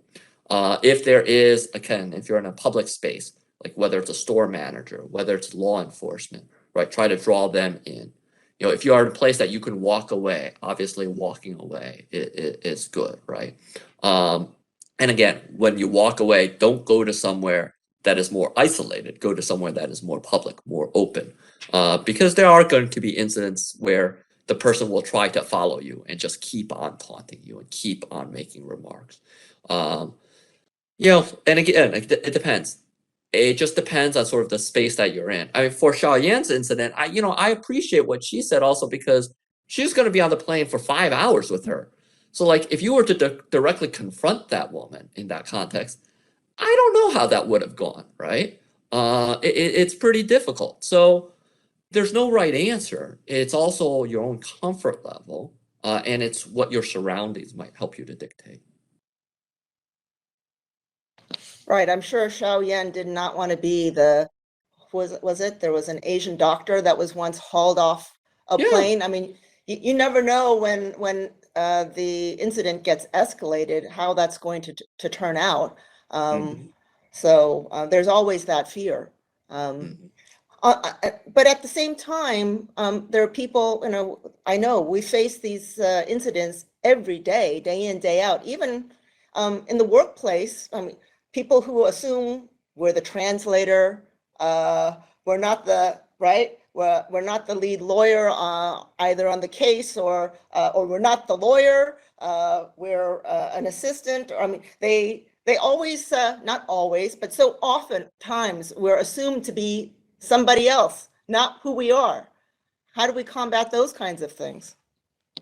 If there is, again, if you're in a public space, like whether it's a store manager, whether it's law enforcement, right? Try to draw them in. If you are in a place that you can walk away, obviously walking away is good, right? And again, when you walk away, don't go to somewhere that is more isolated. Go to somewhere that is more public, more open, because there are going to be incidents where the person will try to follow you and just keep on taunting you and keep on making remarks. And again, it depends. It just depends on sort of the space that you're in. I mean, for Xiaoyan's incident, I appreciate what she said also, because she's going to be on the plane for 5 hours with her. So like, if you were to directly confront that woman in that context, I don't know how that would have gone, right? It's pretty difficult. So there's no right answer. It's also your own comfort level, and it's what your surroundings might help you to dictate. Right. I'm sure Xiaoyan did not want to be there was an Asian doctor that was once hauled off a plane. I mean, you never know when the incident gets escalated, how that's going to turn out. So there's always that fear. But at the same time, there are people, I know we face these incidents every day in, day out, even in the workplace. People who assume we're the translator, we're not the, right? We're not the lead lawyer either on the case or we're not the lawyer, we're an assistant. They always, not always, but so often times we're assumed to be somebody else, not who we are. How do we combat those kinds of things?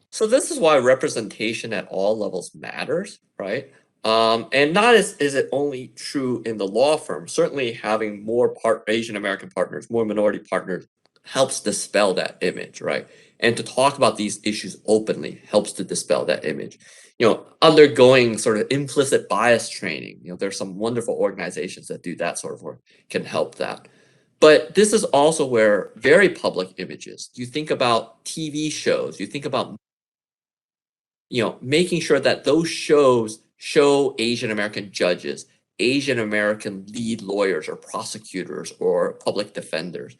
So this is why representation at all levels matters, right? And not is it only true in the law firm. Certainly having more Asian American partners, more minority partners helps dispel that image, right? And to talk about these issues openly helps to dispel that image. Undergoing sort of implicit bias training, there's some wonderful organizations that do that sort of work, can help that. But this is also where very public images, you think about TV shows, you think about making sure that those shows show Asian American judges, Asian American lead lawyers or prosecutors or public defenders,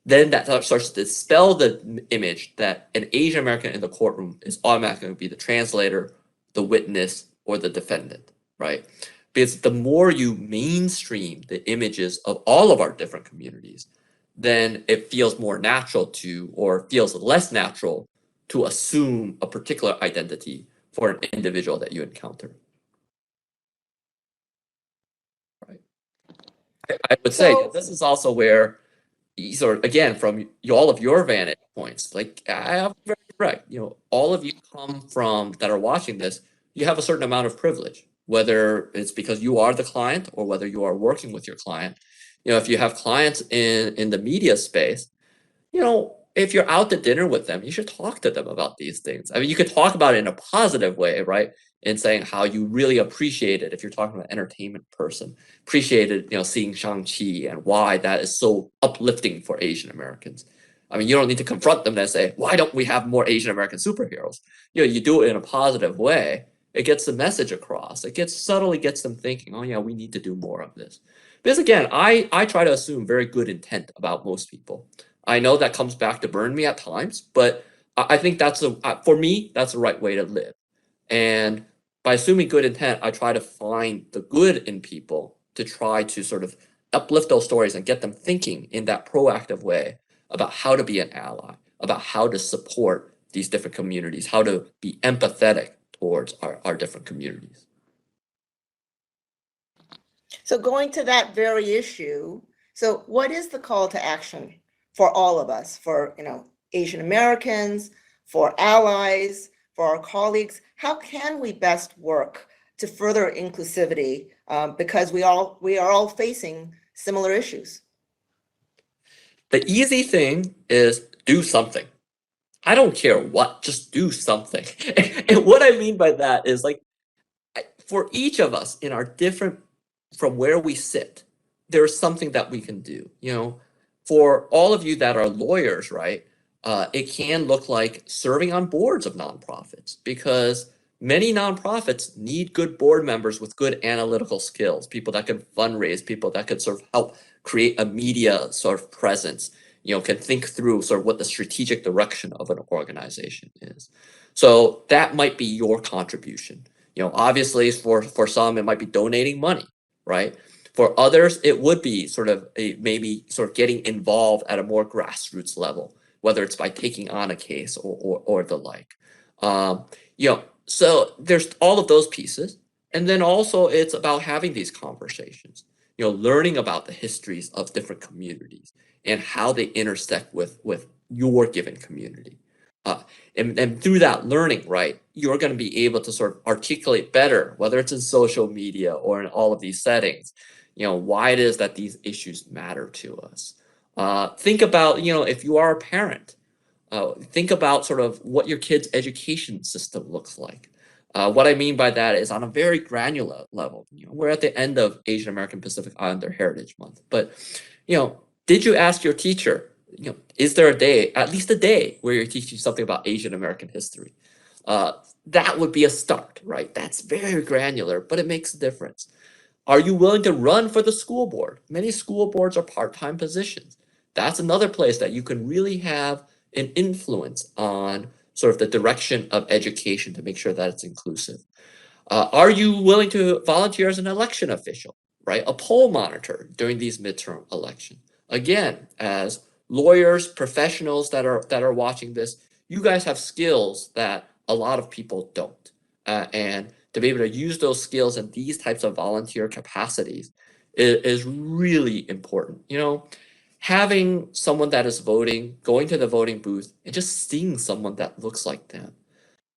then that starts to dispel the image that an Asian American in the courtroom is automatically going to be the translator, the witness, or the defendant, right? Because the more you mainstream the images of all of our different communities, then it feels more natural to, or feels less natural to assume a particular identity for an individual that you encounter. Right. I would say So- this is also where, sort of, again, from all of your vantage points, like I have very direct, all of you come from that are watching this, you have a certain amount of privilege, whether it's because you are the client or whether you are working with your client. If you have clients in the media space, if you're out to dinner with them, you should talk to them about these things. I mean, you could talk about it in a positive way, right? In saying how you really appreciate it. If you're talking about an entertainment person, appreciated, seeing Shang-Chi and why that is so uplifting for Asian Americans. I mean, you don't need to confront them and say, why don't we have more Asian American superheroes? You do it in a positive way. It gets the message across. It subtly gets them thinking, oh yeah, we need to do more of this. Because again, I try to assume very good intent about most people. I know that comes back to burn me at times, but I think for me, that's the right way to live. And by assuming good intent, I try to find the good in people to try to sort of uplift those stories and get them thinking in that proactive way about how to be an ally, about how to support these different communities, how to be empathetic towards our different communities. So going to that very issue, so what is the call to action for all of us, for Asian Americans, for allies, for our colleagues? How can we best work to further inclusivity, because we are all facing similar issues? The easy thing is do something. I don't care what, just do something. And what I mean by that is, like, for each of us in our different, from where we sit, there's something that we can do. For all of you that are lawyers, right? It can look like serving on boards of nonprofits, because many nonprofits need good board members with good analytical skills, people that can fundraise, people that could sort of help create a media sort of presence, can think through sort of what the strategic direction of an organization is. So that might be your contribution. Obviously for some, it might be donating money, right? For others, it would be sort of maybe sort of getting involved at a more grassroots level, whether it's by taking on a case or the like. So there's all of those pieces. And then also it's about having these conversations, learning about the histories of different communities and how they intersect with your given community. And through that learning, right, you're going to be able to sort of articulate better, whether it's in social media or in all of these settings, why it is that these issues matter to us. Think about, if you are a parent, think about sort of what your kid's education system looks like. What I mean by that is on a very granular level. We're at the end of Asian American Pacific Islander Heritage Month, but did you ask your teacher, is there a day, at least a day, where you're teaching something about Asian American history? That would be a start, right? That's very granular, but it makes a difference. Are you willing to run for the school board? Many school boards are part-time positions. That's another place that you can really have an influence on sort of the direction of education to make sure that it's inclusive. Are you willing to volunteer as an election official, right? A poll monitor during these midterm elections? Again, as lawyers, professionals that are watching this, you guys have skills that a lot of people don't. And to be able to use those skills in these types of volunteer capacities is really important. Having someone that is voting, going to the voting booth, and just seeing someone that looks like them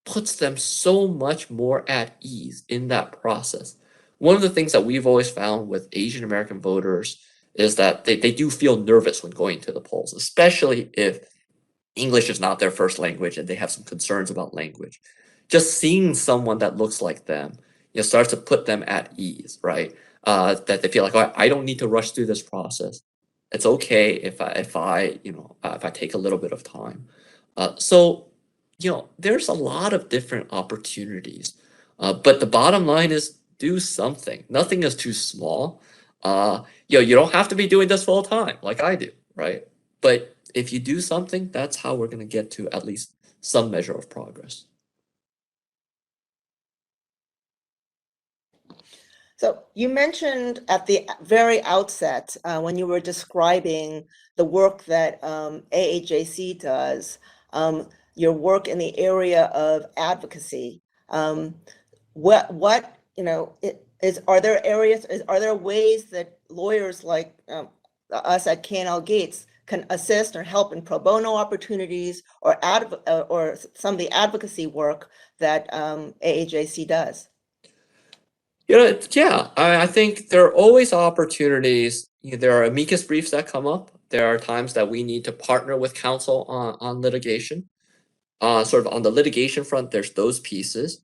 puts them so much more at ease in that process. One of the things that we've always found with Asian American voters is that they do feel nervous when going to the polls, especially if English is not their first language and they have some concerns about language. Just seeing someone that looks like them, starts to put them at ease, right? That they feel like, oh, I don't need to rush through this process. It's okay if I take a little bit of time. So there's a lot of different opportunities, but the bottom line is do something. Nothing is too small. You don't have to be doing this full time like I do, right? But if you do something, that's how we're going to get to at least some measure of progress. So you mentioned at the very outset, when you were describing the work that AAJC does, your work in the area of advocacy. What are there areas, are there ways that lawyers like us at K&L Gates can assist or help in pro bono opportunities or some of the advocacy work that AAJC does? Yeah, I think there are always opportunities. There are amicus briefs that come up. There are times that we need to partner with counsel on litigation. Sort of on the litigation front, there's those pieces.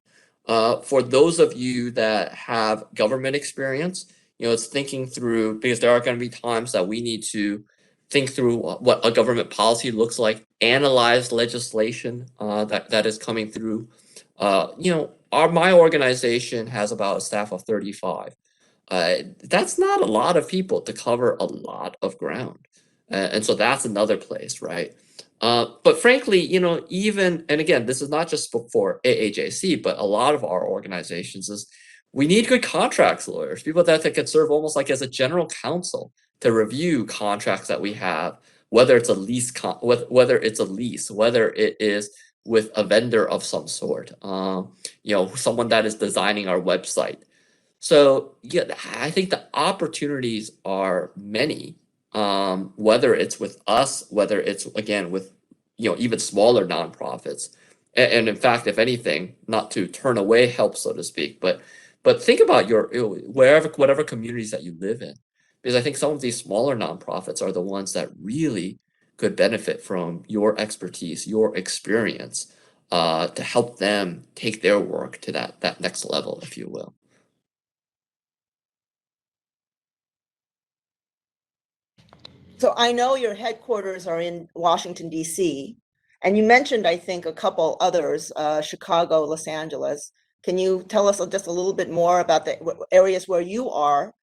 For those of you that have government experience, it's thinking through, because there are going to be times that we need to think through what a government policy looks like, analyze legislation that is coming through. My organization has about a staff of 35. That's not a lot of people to cover a lot of ground. And so that's another place, right? But frankly, even, and again, this is not just for AAJC, but a lot of our organizations is we need good contracts lawyers, people that can serve almost like as a general counsel to review contracts that we have, whether it's a lease, whether it is with a vendor of some sort, someone that is designing our website. So yeah, I think the opportunities are many, whether it's with us, whether it's again with even smaller nonprofits, and in fact, if anything, not to turn away help, so to speak, but think about your whatever communities that you live in, because I think some of these smaller nonprofits are the ones that really could benefit from your expertise, your experience, to help them take their work to that next level, if you will. So I know your headquarters are in Washington, D.C., and you mentioned, I think, a couple others, Chicago, Los Angeles. Can you tell us just a little bit more about the areas where you are?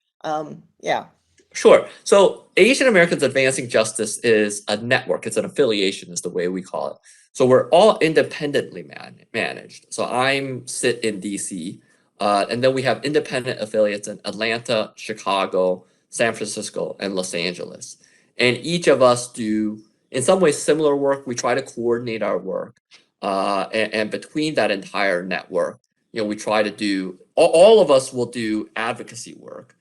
Yeah. Sure. So Asian Americans Advancing Justice is a network. It's an affiliation, is the way we call it. So we're all independently managed. So I'm sit in DC, and then we have independent affiliates in Atlanta, Chicago, San Francisco, and Los Angeles. And each of us do, in some ways, similar work. We try to coordinate our work, and between that entire network, we try to do. All of us will do advocacy work.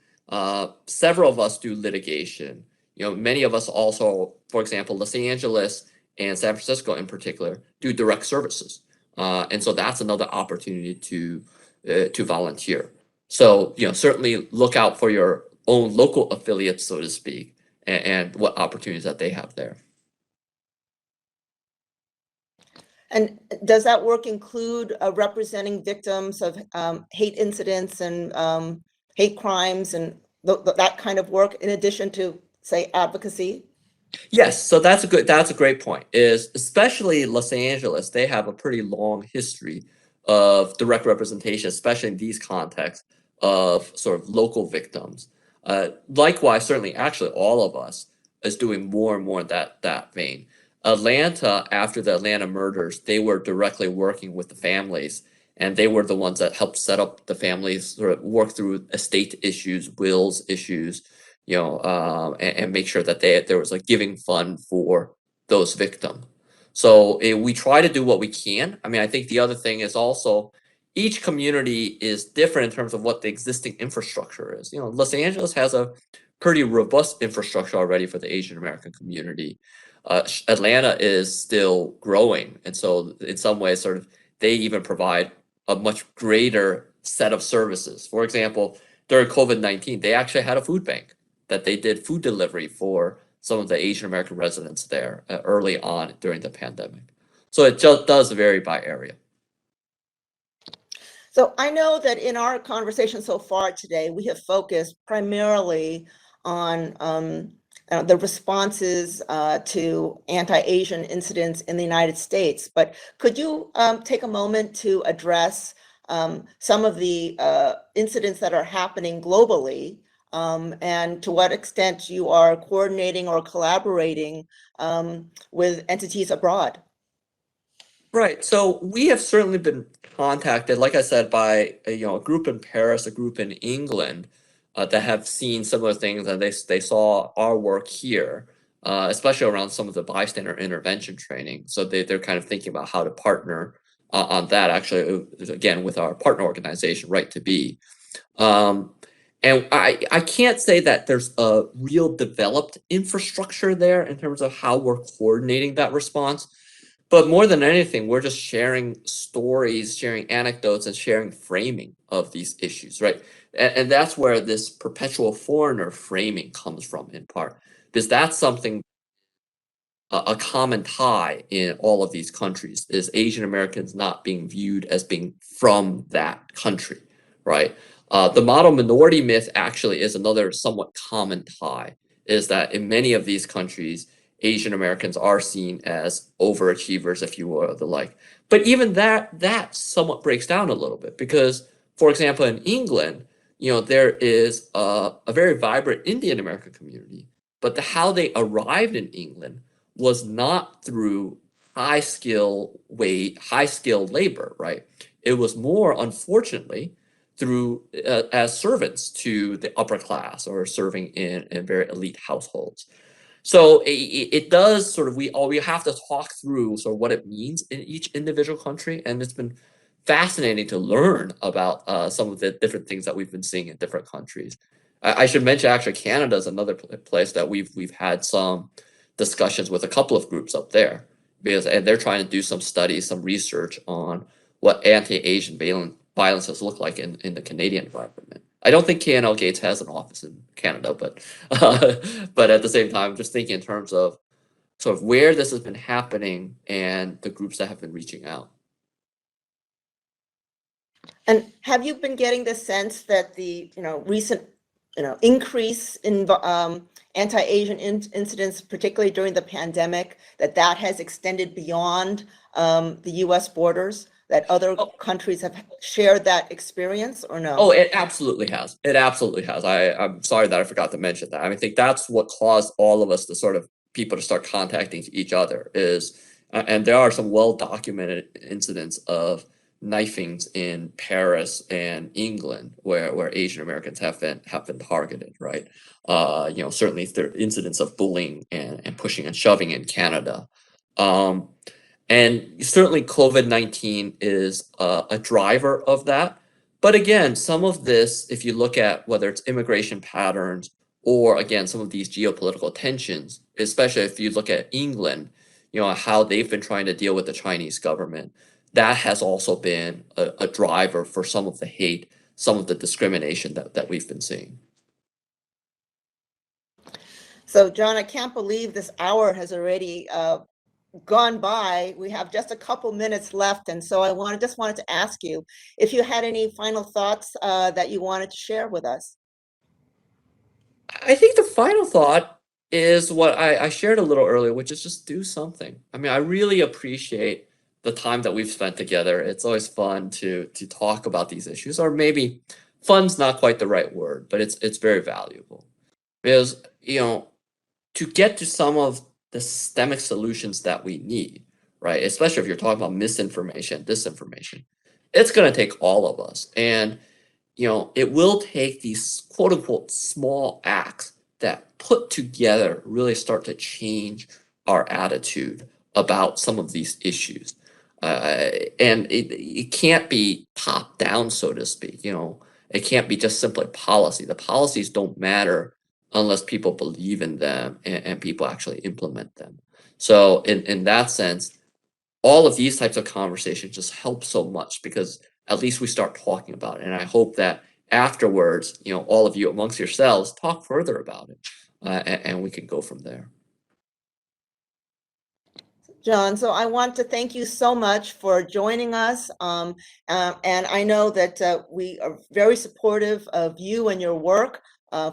Several of us do litigation. Many of us also, for example, Los Angeles and San Francisco in particular, do direct services, and so that's another opportunity to volunteer. So certainly look out for your own local affiliates, so to speak, and what opportunities that they have there. And does that work include representing victims of hate incidents and hate crimes and that kind of work, in addition to, say, advocacy? Yes, so that's a great point. Is especially Los Angeles, they have a pretty long history of direct representation, especially in these contexts of sort of local victims. Likewise, certainly, actually, all of us is doing more and more in that vein. Atlanta, after the Atlanta murders, they were directly working with the families, and they were the ones that helped set up the families, sort of work through estate issues, wills issues, and make sure that there was a giving fund for those victims. So we try to do what we can. I mean, I think the other thing is also each community is different in terms of what the existing infrastructure is. Los Angeles has a pretty robust infrastructure already for the Asian American community. Atlanta is still growing, and so in some ways, sort of, they even provide a much greater set of services. For example, during COVID-19, they actually had a food bank that they did food delivery for some of the Asian American residents there early on during the pandemic. So it just does vary by area. So I know that in our conversation so far today, we have focused primarily on the responses to anti-Asian incidents in the United States. But could you take a moment to address some of the incidents that are happening globally, and to what extent you are coordinating or collaborating with entities abroad? Right. So we have certainly been contacted, like I said, by a group in Paris, a group in England, that have seen similar things, and they saw our work here, especially around some of the bystander intervention training. So they're kind of thinking about how to partner on that. Actually, again, with our partner organization, Right to Be. Um, and I can't say that there's a real developed infrastructure there in terms of how we're coordinating that response. But more than anything, we're just sharing stories, sharing anecdotes, and sharing framing of these issues, right? And that's where this perpetual foreigner framing comes from, in part, because that's something a common tie in all of these countries is Asian Americans not being viewed as being from that country, right? The model minority myth actually is another somewhat common tie, is that in many of these countries, Asian Americans are seen as overachievers, if you will, or the like. But even that somewhat breaks down a little bit because, for example, in England, there is a very vibrant Indian American community, but how they arrived in England was not through high skilled labor, right? It was more, unfortunately, through as servants to the upper class or serving in very elite households. So it does sort of we have to talk through sort of what it means in each individual country, and it's been fascinating to learn about some of the different things that we've been seeing in different countries. I should mention actually Canada is another place that we've had some discussions with a couple of groups up there because and they're trying to do some studies, some research on what anti-Asian violences look like in the Canadian environment. I don't think KNL Gates has an office in Canada, but but at the same time, just thinking in terms of sort of where this has been happening and the groups that have been reaching out. And have you been getting the sense that the recent increase in anti-Asian incidents, particularly during the pandemic, that has extended beyond the U.S. borders? That other countries have shared that experience, or no? Oh, it absolutely has. It absolutely has. I'm sorry that I forgot to mention that. I think that's what caused all of us to sort of people to start contacting each other is, and there are some well documented incidents of knifings in Paris and England where Asian Americans have been targeted, right? Certainly there are incidents of bullying and pushing and shoving in Canada. Um, and certainly COVID-19 is a driver of that. But again, some of this, if you look at whether it's immigration patterns or again, some of these geopolitical tensions, especially if you look at England, how they've been trying to deal with the Chinese government, that has also been a driver for some of the hate, some of the discrimination that we've been seeing. So, John, I can't believe this hour has already gone by. We have just a couple minutes left, and so I just wanted to ask you if you had any final thoughts that you wanted to share with us. I think the final thought is what I shared a little earlier, which is just do something. I mean, I really appreciate the time that we've spent together. It's always fun to talk about these issues, or maybe fun's not quite the right word, but it's very valuable because to get to some of the systemic solutions that we need, right? Especially if you're talking about misinformation, disinformation, it's going to take all of us, and it will take these quote unquote small acts that put together really start to change our attitude about some of these issues. And it can't be top down, so to speak. It can't be just simply policy. The policies don't matter unless people believe in them and people actually implement them. So, in that sense, all of these types of conversations just help so much because at least we start talking about it. And I hope that afterwards, all of you amongst yourselves talk further about it, and we can go from there. John, so I want to thank you so much for joining us. And I know that we are very supportive of you and your work.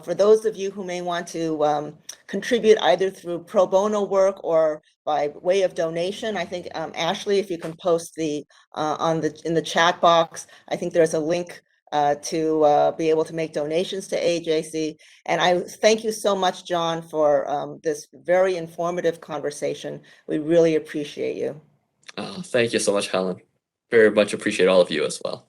For those of you who may want to contribute either through pro bono work or by way of donation, I think Ashley, if you can post in the chat box, I think there's a link to be able to make donations to AAJC. And I thank you so much, John, for this very informative conversation. We really appreciate you. Thank you so much, Helen. Very much appreciate all of you as well.